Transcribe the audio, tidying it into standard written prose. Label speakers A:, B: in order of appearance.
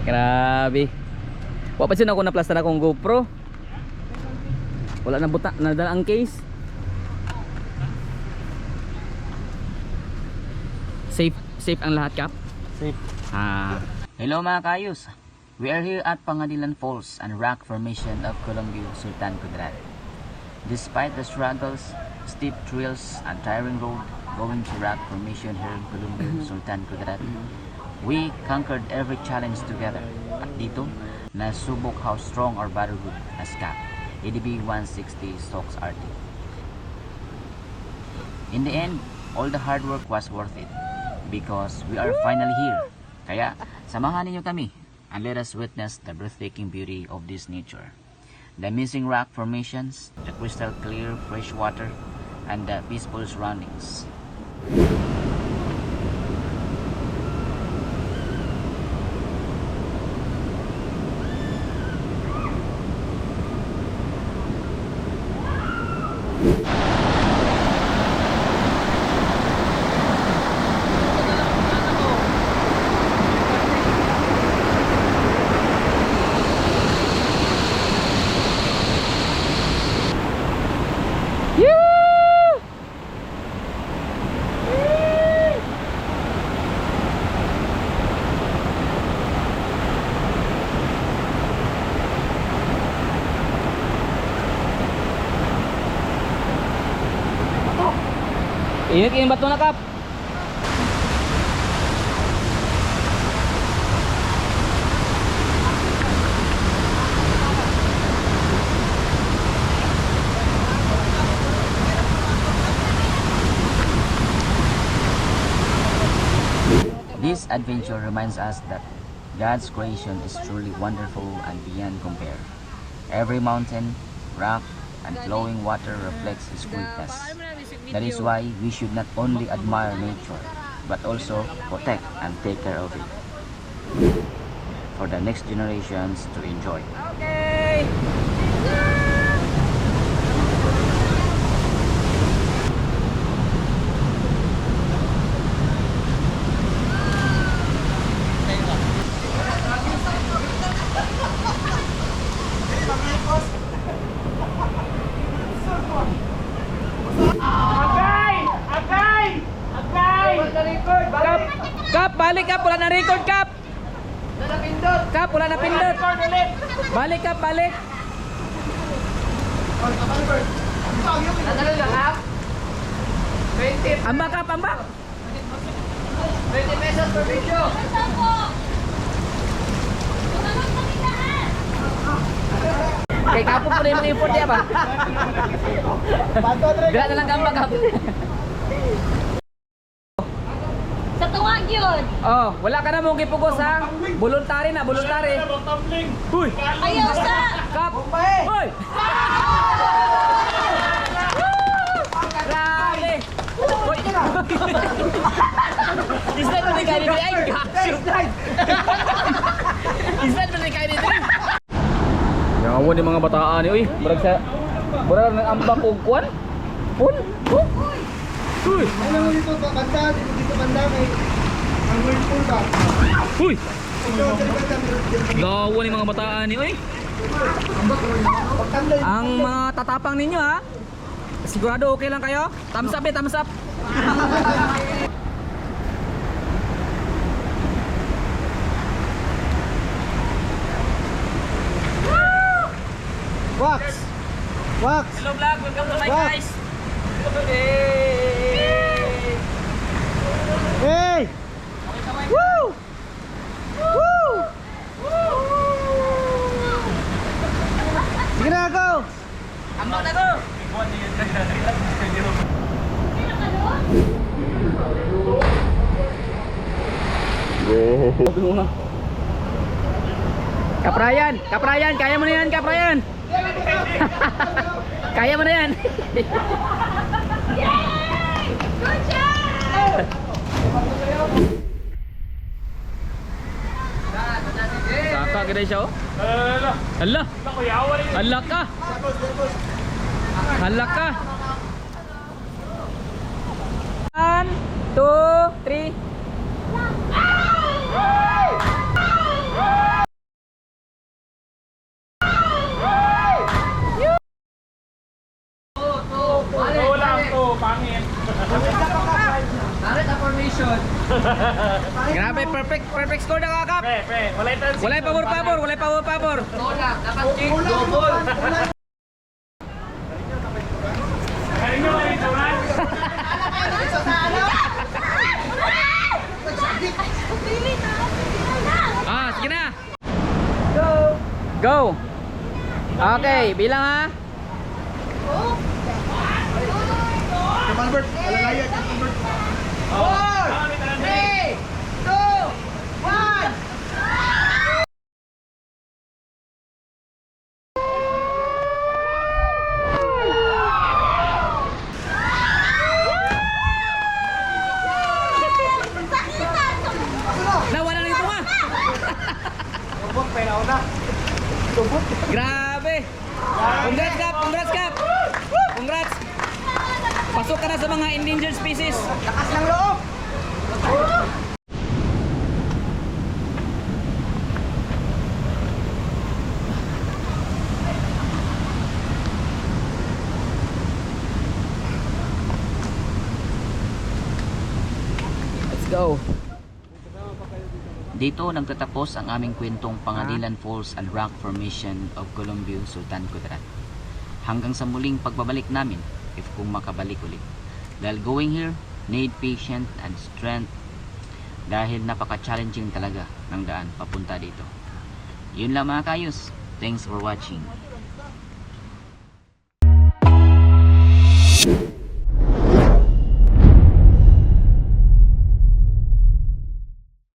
A: Grabe. Wa pa ako naplastar akong GoPro. Wala na buta, nadala ang case. Safe ang lahat, Kap?
B: Safe.
C: Hello mga kayos. We are here at Pangadilan Falls and rock formation of Columbia Sultan Kudarat. Despite the struggles, steep trails and tiring road going to rock formation here in Columbia Sultan Kudarat, we conquered every challenge together. At dito, nasubok how strong our brotherhood as CAP, ADB 160 Stokes RT. In the end, all the hard work was worth it because we are finally here. Kaya, samahan ninyo kami and let us witness the breathtaking beauty of this nature. The amazing rock formations, the crystal clear fresh water, and the peaceful surroundings.
A: Init yung bato na, Kap.
C: This adventure reminds us that God's creation is truly wonderful and beyond compare. Every mountain, rock, and flowing water reflects His greatness. That is why we should not only admire nature, but also protect and take care of it for the next generations to enjoy.
A: Okay. Kap, balik Kap, wala na record Kap. Kap, wala na pindot. Balik Kap, balik.
B: Nadali lang ha? 20.
A: Ambak Kap, ambak.
B: 20 pesos per video.
A: Kay Kapo po na yung mga import niya ba? Bila na lang ambak Kap.
D: Sa tuwag yun.
A: Oh, wala ka na mong kipugos ha. Voluntary na, voluntary. Uy,
D: Ayaw sa...
A: Kap. Uy. Grabe. Uy. Islan mo ni Kari Diri. Ay, gasyo. Islan mo ni Kari Diri. Yawan yung mga bataan ni. Uy, murag ng ambak o kuwan. Pun. Uy.
B: Ano mo dito banda? Dito banda may ang whirlpool ba?
A: Uy.
B: Ito dali banda.
A: Gawan yung mga bataan ni. Uy.
B: Pagtambay.
A: Ang mga tatapang ninyo ha. Sigurado okay lang kayo? Thumbs up eh, thumbs up.
B: Wax. Wax.
A: Hello vlog, welcome to my
B: Wow.
A: guys. Hey.
B: Hey! Woo! Woo! Sige na go!
A: Ambak na ko. Go. Kaprayan, Kaprayan, kaya mo na yan, Kaprayan. Kaya mo na yan.
D: Good job!
A: Saka ganda siya oh. Hala. Hala ka. Hala ka. 1, 2, 3. Grabe, perfect score na kakap. Walay pabor. Ah, sige na. Go. Okay, bilang ha.
B: Kay Albert, alalaya kay Albert. 4, 3, 2, 1.
A: Nawala na ito nga.
B: Tubot, may nauna. Tubot.
A: Grabe. Congrats Kap. Congrats. Pasok ka na sa mga endangered species.
B: Lakas ng loob.
A: Let's go.
C: Dito nagtatapos ang aming kwentong Pangadilan Falls and Rock Formation of Columbio, Sultan Kudarat. Hanggang sa muling pagbabalik namin, if kung makabalik ulit. Dahil going here, need patience and strength dahil napaka-challenging talaga ng daan papunta dito. Yun lang mga kayos. Thanks for watching.